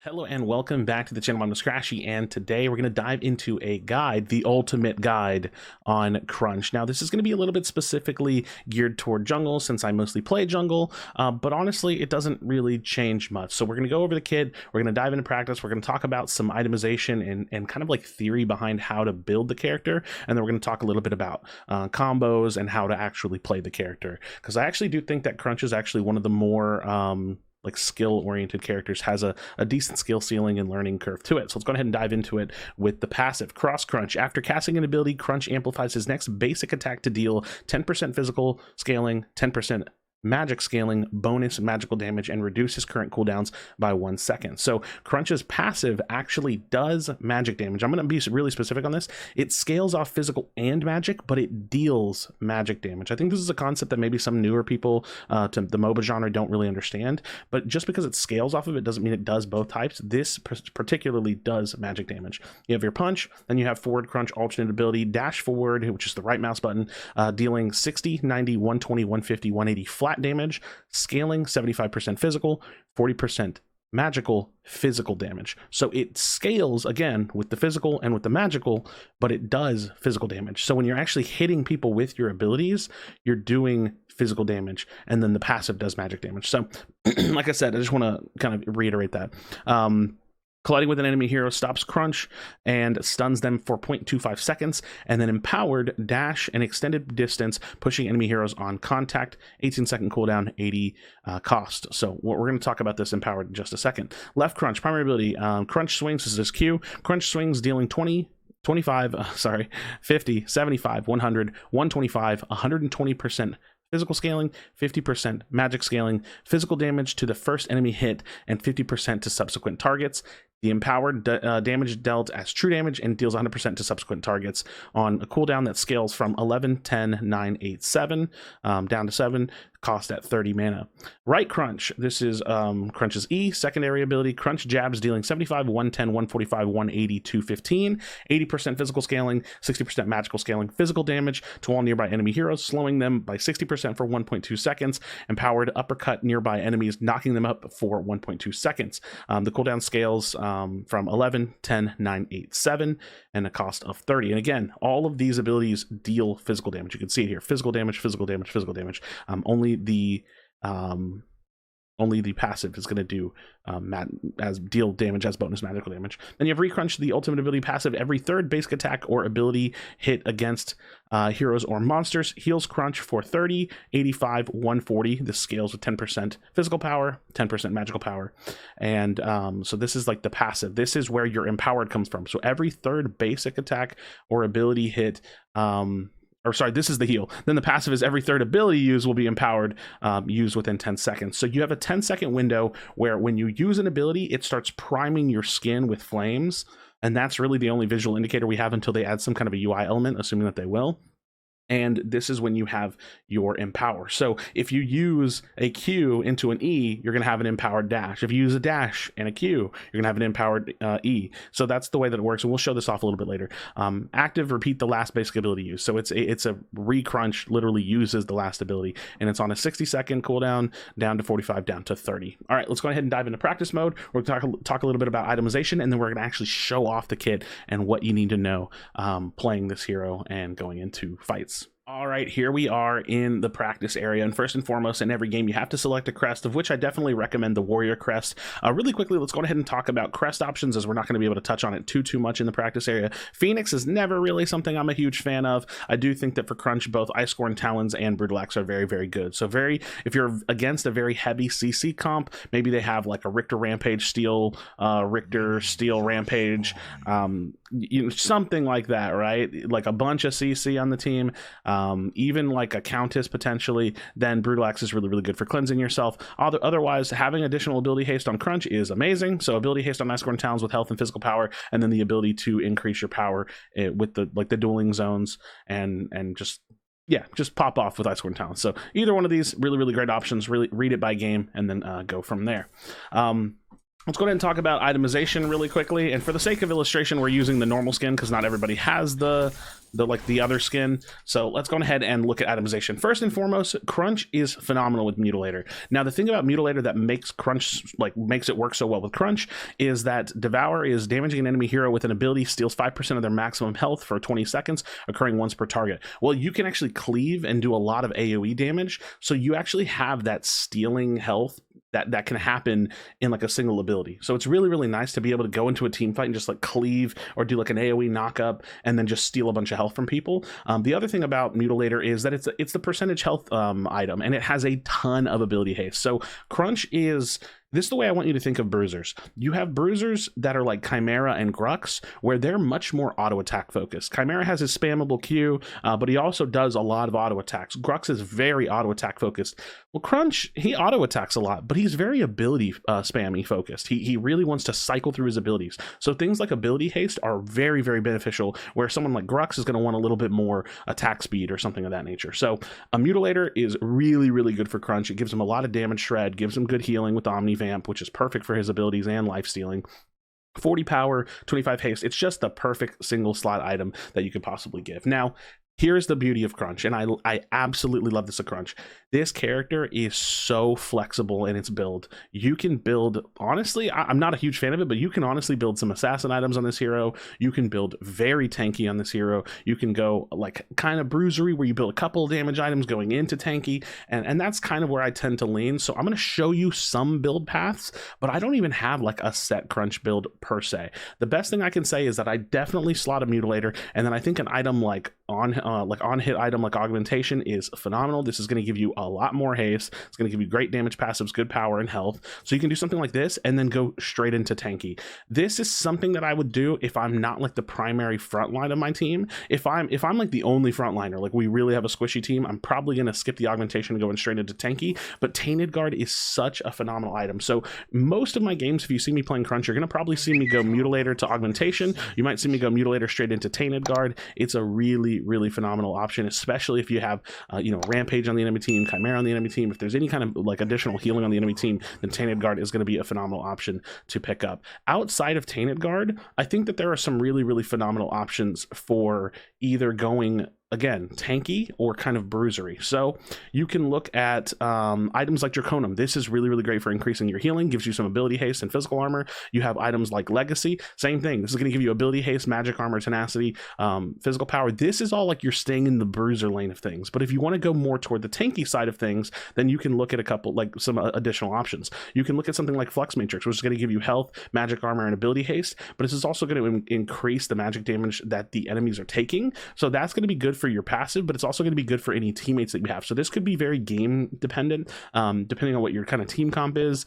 Hello and welcome back to the channel. I'm Krashy, and today we're going to dive into a guide, the ultimate guide on Crunch. Now, this is going to be a little bit specifically geared toward jungle since I mostly play jungle, but honestly, it doesn't really change much. So we're going to go over the kit, we're going to dive into practice, we're going to talk about some itemization and kind of like theory behind how to build the character, and then we're going to talk a little bit about combos and how to actually play the character. Because I actually do think that Crunch is actually one of the more like skill-oriented characters, has a decent skill ceiling and learning curve to it. So let's go ahead and dive into it with the passive. Cross Crunch. After casting an ability, Crunch amplifies his next basic attack to deal 10% physical scaling, 10% magic scaling, bonus magical damage, and reduce his current cooldowns by 1 second. So Crunch's passive actually does magic damage. I'm going to be really specific on this. It scales off physical and magic, but it deals magic damage. I think this is a concept that maybe some newer people to the MOBA genre don't really understand, but just because it scales off of it doesn't mean it does both types. This particularly does magic damage. You have your punch, then you have forward crunch alternate ability, dash forward, which is the right mouse button, dealing 60, 90, 120, 150, 180 flat damage, scaling 75% physical, 40% magical physical damage. So it scales again with the physical and with the magical, but it does physical damage. So when you're actually hitting people with your abilities, you're doing physical damage, and then the passive does magic damage. So like I said, I just want to kind of reiterate that. Colliding with an enemy hero stops Crunch and stuns them for 0.25 seconds, and then empowered dash and extended distance, pushing enemy heroes on contact, 18-second cooldown, 80 cost. So we're going to talk about this empowered in just a second. Left Crunch, primary ability, Crunch swings, this is his Q. Crunch swings dealing 50, 75, 100, 125, 120% physical scaling, 50% magic scaling, physical damage to the first enemy hit, and 50% to subsequent targets. The empowered damage dealt as true damage and deals 100% to subsequent targets on a cooldown that scales from 11, 10, 9, 8, 7 down to 7, cost at 30 mana. Right Crunch, this is Crunch's E, secondary ability. Crunch jabs dealing 75, 110, 145, 180, 215, 80% physical scaling, 60% magical scaling, physical damage to all nearby enemy heroes, slowing them by 60% for 1.2 seconds. Empowered uppercut nearby enemies, knocking them up for 1.2 seconds. The cooldown scales from 11, 10, 9, 8, 7, and a cost of 30. And again, all of these abilities deal physical damage. You can see it here: physical damage, physical damage, physical damage. Only the passive is going to do as deal damage as bonus magical damage. Then you have Recrunch, the ultimate ability passive. Every third basic attack or ability hit against heroes or monsters heals Crunch for 30, 85, 140. This scales with 10% physical power, 10% magical power. And so this is like the passive. This is where your empowered comes from. So every third basic attack or ability hit, this is the heal. Then the passive is every third ability used will be empowered, used within 10 seconds. So you have a 10-second window where when you use an ability, it starts priming your skin with flames. And that's really the only visual indicator we have until they add some kind of a UI element, assuming that they will. And this is when you have your empower. So if you use a Q into an E, you're going to have an empowered dash. If you use a dash and a Q, you're going to have an empowered E. So that's the way that it works. And we'll show this off a little bit later. Active, repeat the last basic ability use. So it's a Recrunch, literally uses the last ability. And it's on a 60-second cooldown, down to 45, down to 30. All right, let's go ahead and dive into practice mode. We're going to talk a little bit about itemization, and then we're going to actually show off the kit and what you need to know playing this hero and going into fights. All right, here we are in the practice area, and first and foremost, in every game you have to select a crest, of which I definitely recommend the warrior crest. Really quickly, let's go ahead and talk about crest options, as we're not going to be able to touch on it too much in the practice area. Phoenix is never really something I'm a huge fan of. I do think that for Crunch, both Icecorn Talons and Brutal Axe are very, very good. So if you're against a very heavy CC comp, maybe they have like a Richter Rampage Steel, Richter Steel Rampage, something like that, right? Like a bunch of CC on the team. Even like a Countess potentially, then Brutal Axe is really, really good for cleansing yourself. Otherwise, having additional ability haste on Crunch is amazing. So ability haste on Icecorn Talons with health and physical power, and then the ability to increase your power with the dueling zones and just pop off with Icecorn Talons. So either one of these, really, really great options. Really read it by game and then go from there. Let's go ahead and talk about itemization really quickly. And for the sake of illustration, we're using the normal skin because not everybody has the other skin. So let's go ahead and look at itemization. First and foremost, Crunch is phenomenal with Mutilator. Now, the thing about Mutilator that makes Crunch, makes it work so well with Crunch is that Devour is damaging an enemy hero with an ability, steals 5% of their maximum health for 20 seconds, occurring once per target. Well, you can actually cleave and do a lot of AoE damage. So you actually have that stealing health that can happen in like a single ability. So it's really, really nice to be able to go into a team fight and just like cleave or do like an AoE knockup and then just steal a bunch of health from people. The other thing about Mutilator is that it's the percentage health item, and it has a ton of ability haste. So Crunch is... This is the way I want you to think of bruisers. You have bruisers that are like Chimera and Grux, where they're much more auto attack focused. Chimera has his spammable Q, but he also does a lot of auto attacks. Grux is very auto attack focused. Well, Crunch, he auto attacks a lot, but he's very ability spammy focused. He really wants to cycle through his abilities. So things like ability haste are very, very beneficial, where someone like Grux is going to want a little bit more attack speed or something of that nature. So a Mutilator is really, really good for Crunch. It gives him a lot of damage shred, gives him good healing with Omni Vamp, which is perfect for his abilities and life stealing. 40 power, 25 haste. It's just the perfect single slot item that you could possibly give. Now, here's the beauty of Crunch, and I absolutely love this of Crunch. This character is so flexible in its build. You can build, honestly, I'm not a huge fan of it, but you can honestly build some assassin items on this hero. You can build very tanky on this hero. You can go like kind of bruisery, where you build a couple of damage items going into tanky, and that's kind of where I tend to lean. So I'm going to show you some build paths, but I don't even have like a set Crunch build per se. The best thing I can say is that I definitely slot a Mutilator, and then I think an item like on hit item like Augmentation is phenomenal. This is going to give you a lot more haste. It's going to give you great damage passives, good power and health. So you can do something like this and then go straight into tanky. This is something that I would do if I'm not like the primary front line of my team. If I'm like the only frontliner, like we really have a squishy team, I'm probably going to skip the Augmentation and go straight into tanky. But Tainted Guard is such a phenomenal item. So most of my games, if you see me playing Crunch, you're going to probably see me go Mutilator to Augmentation. You might see me go Mutilator straight into Tainted Guard. It's a really, really phenomenal option, especially if you have Rampage on the enemy team, Chimera on the enemy team. If there's any kind of like additional healing on the enemy team, then Tainted Guard is going to be a phenomenal option to pick up. Outside of Tainted Guard, I think that there are some really, really phenomenal options for either going, again, tanky or kind of bruisery. So you can look at items like Draconum. This is really, really great for increasing your healing, gives you some ability haste and physical armor. You have items like Legacy, same thing. This is going to give you ability haste, magic armor, tenacity, physical power. This is all like you're staying in the bruiser lane of things. But if you want to go more toward the tanky side of things, then you can look at a couple, like some additional options. You can look at something like Flux Matrix, which is going to give you health, magic armor, and ability haste, but this is also going to increase the magic damage that the enemies are taking. So that's going to be good for your passive, but it's also going to be good for any teammates that you have. So this could be very game dependent, depending on what your kind of team comp is.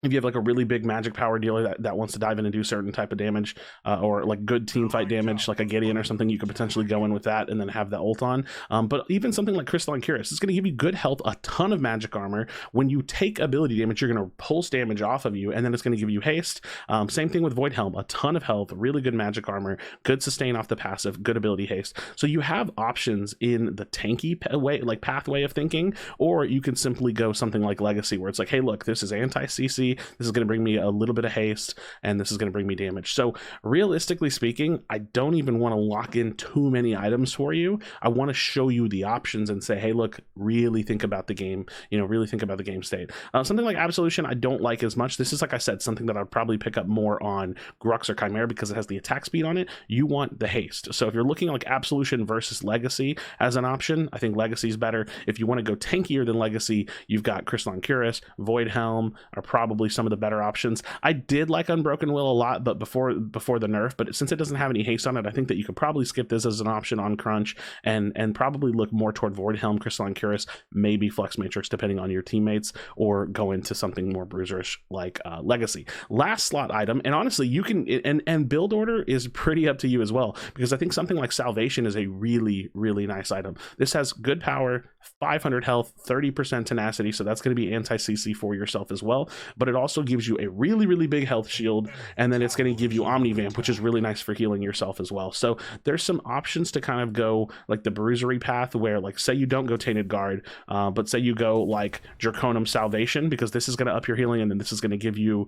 If you have like a really big magic power dealer that wants to dive in and do certain type of damage, or like good team fight damage, like a Gideon or something, you could potentially go in with that and then have the ult on. But even something like Crystalline Cuirass, it's going to give you good health, a ton of magic armor. When you take ability damage, you're going to pulse damage off of you, and then it's going to give you haste. Same thing with Void Helm, a ton of health, really good magic armor, good sustain off the passive, good ability haste. So you have options in the tanky way, like pathway of thinking, or you can simply go something like Legacy, where it's like, hey, look, this is anti-CC. This is going to bring me a little bit of haste, and this is going to bring me damage. So realistically speaking, I don't even want to lock in too many items for you. I want to show you the options and say, hey, look, really think about the game, really think about the game state. Something like Absolution, I don't like as much. This is, like I said, something that I'd probably pick up more on Grux or Chimera because it has the attack speed on it. You want the haste. So if you're looking at like Absolution versus Legacy as an option, I think Legacy is better. If you want to go tankier than Legacy, you've got Crystalline Cuirass, Void Helm are probably some of the better options. I did like Unbroken Will a lot, but before the nerf, but since it doesn't have any haste on it, I think that you could probably skip this as an option on Crunch and probably look more toward Void Helm, Crystalline Cuirass, maybe Flux Matrix depending on your teammates, or go into something more bruiserish like Legacy. Last slot item, and honestly you can, and build order is pretty up to you as well, because I think something like Salvation is a really, really nice item. This has good power, 500 health, 30% tenacity, so that's going to be anti-CC for yourself as well, but but it also gives you a really big health shield, and then it's going to give you Omnivamp, which is really nice for healing yourself as well. So there's some options to kind of go like the bruisery path, where like say you don't go Tainted Guard, but say you go like Draconum Salvation, because this is going to up your healing, and then this is going to give you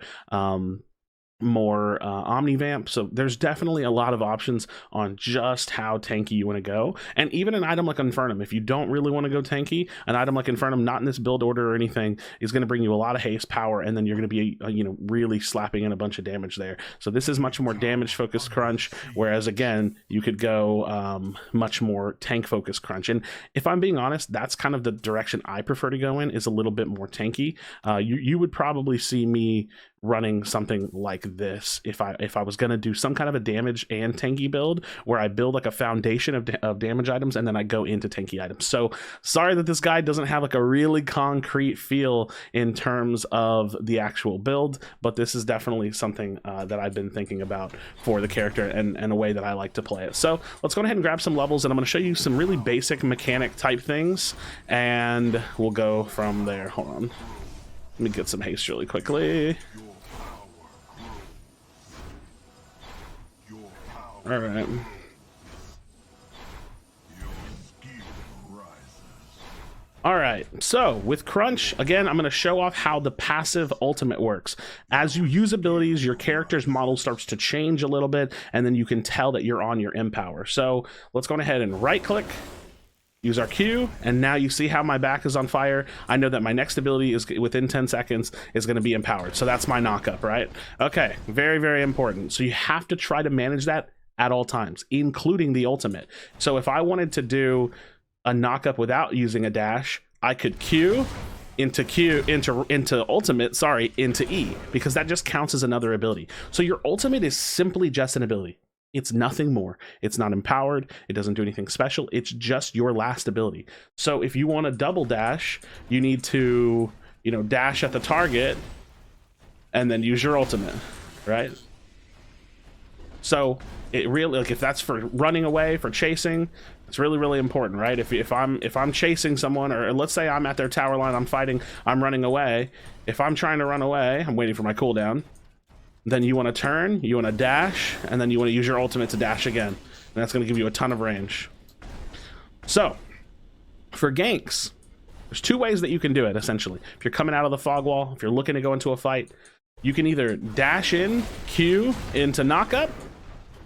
more Omnivamp. So there's definitely a lot of options on just how tanky you want to go. And even an item like Infernum, if you don't really want to go tanky, an item like Infernum, not in this build order or anything, is going to bring you a lot of haste power, and then you're going to be you know, really slapping in a bunch of damage there. So this is much more damage focused Crunch, whereas again you could go much more tank focused Crunch. And if I'm being honest, that's kind of the direction I prefer to go in, is a little bit more tanky. You would probably see me running something like this if I was going to do some kind of a damage and tanky build, where I build like a foundation of damage items and then I go into tanky items. So sorry that this guy doesn't have like a really concrete feel in terms of the actual build, but this is definitely something that I've been thinking about for the character and a way that I like to play it. So let's go ahead and grab some levels, and I'm going to show you some really basic mechanic type things, and we'll go from there. Hold on, let me get some haste really quickly. All right. All right, so with Crunch, again, I'm going to show off how the passive ultimate works. As you use abilities, your character's model starts to change a little bit, and then you can tell that you're on your Empower. So let's go ahead and right click, use our Q, and now you see how my back is on fire. I know that my next ability is within 10 seconds is going to be empowered. So that's my knockup, right? Okay, very important. So you have to try to manage that at all times, including the ultimate. So if I wanted to do a knockup without using a dash, I could Q into ultimate, sorry, into E, because that just counts as another ability. So your ultimate is simply just an ability. It's nothing more. It's not empowered. It doesn't do anything special. It's just your last ability. So if you want to double dash, you need to, you know, dash at the target and then use your ultimate, right? So it really, like, if that's for running away, for chasing, it's really important, right? If I'm chasing someone, or let's say I'm at their tower line, I'm fighting, I'm running away. If I'm trying to run away, I'm waiting for my cooldown. Then you want to turn, you want to dash, and then you want to use your ultimate to dash again. And that's going to give you a ton of range. So for ganks, there's two ways that you can do it, essentially. If you're coming out of the fog wall, if you're looking to go into a fight, you can either dash in, Q into knockup,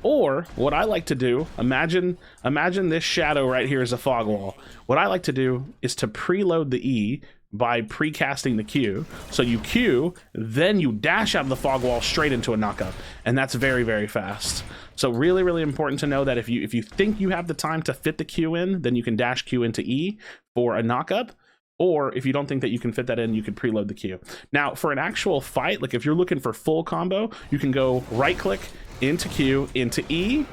or what I like to do, imagine this shadow right here is a fog wall. What I like to do is to preload the E by pre-casting the Q. So you Q, then you dash out of the fog wall straight into a knockup, and that's very fast. So really important to know that if you think you have the time to fit the Q in, then you can dash Q into E for a knockup. Or if you don't think that you can fit that in, you can preload the Q. Now, for an actual fight, like if you're looking for full combo, you can go right click into Q into E,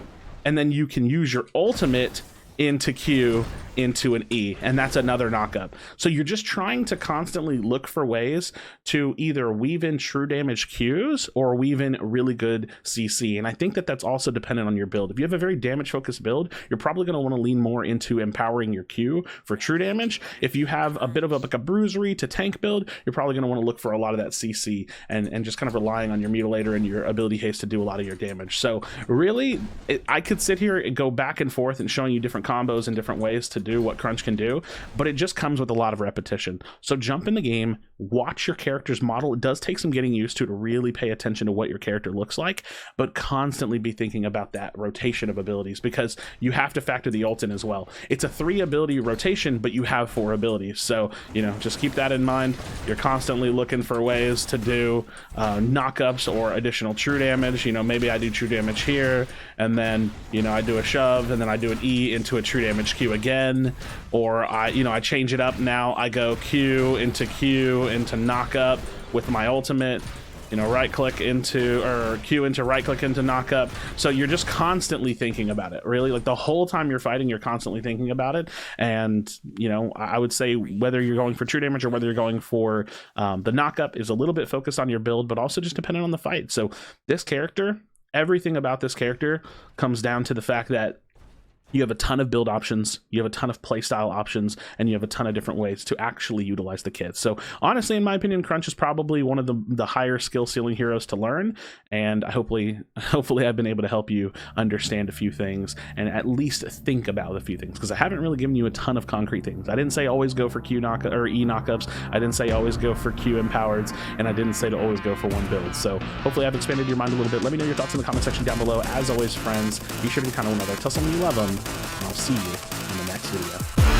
and then you can use your ultimate into Q into an E, and that's another knockup. So you're just trying to constantly look for ways to either weave in true damage Qs or weave in really good CC, and I think that that's also dependent on your build. If you have a very damage focused build, you're probably going to want to lean more into empowering your Q for true damage. If you have a bit of like a bruisery to tank build, you're probably going to want to look for a lot of that CC and just kind of relying on your mutilator and your ability haste to do a lot of your damage. So really, I could sit here and go back and forth and showing you different combos and different ways to do what Crunch can do, but it just comes with a lot of repetition. So jump in the game, watch your character's model. It does take some getting used to really pay attention to what your character looks like, but constantly be thinking about that rotation of abilities, because you have to factor the ult in as well. It's a 3 ability rotation, but you have 4 abilities. So, you know, just keep that in mind. You're constantly looking for ways to do knockups or additional true damage. You know, maybe I do true damage here, and then, you know, I do a shove, and then I do an E into a true damage Q again. Or I change it up. Now I go Q into knockup with my ultimate, you know, right click into, or Q into right click into knockup. So you're just constantly thinking about it, really, like the whole time you're fighting, you're constantly thinking about it. And, you know, I would say whether you're going for true damage or whether you're going for the knockup is a little bit focused on your build, but also just dependent on the fight. So this character, everything about this character comes down to the fact that you have a ton of build options, you have a ton of playstyle options, and you have a ton of different ways to actually utilize the kits. So honestly, in my opinion, Crunch is probably one of the higher skill ceiling heroes to learn, and hopefully I've been able to help you understand a few things and at least think about a few things, because I haven't really given you a ton of concrete things. I didn't say always go for Q knock or E knockups. I didn't say always go for Q empowereds, and I didn't say to always go for one build. So hopefully I've expanded your mind a little bit. Let me know your thoughts in the comment section down below. As always, friends, be sure to be kind of one another. Tell someone you love them, and I'll see you in the next video.